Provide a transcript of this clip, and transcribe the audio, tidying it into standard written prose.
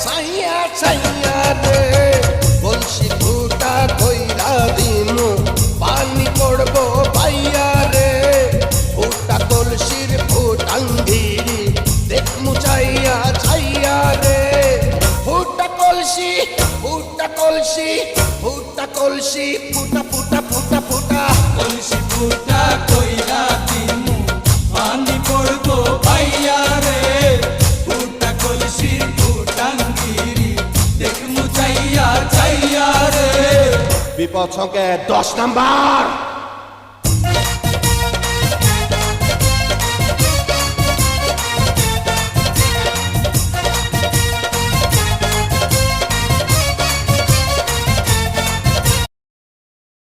ছাইয়া ছাইয়া রে কলসি ফুটা কইরা দিমু পানি পড়বো পাইয়া রে ফুটা কলসির ফুটাঙ্গিরি দেখমু চাইয়া ছাইয়া রে ফুটা কলসি ফুটা কলসি ফুটা কলসি ফুটা ফুটা ফুটা ফুটা কলসি ফুটা কইরা দিমু পানি পড়বো পাইয়া রে ফুটা কলসি ফুটাঙ্গিরি দেখমু চাইয়া চাইয়া রে বিপদ সংকেত 10 নাম্বার।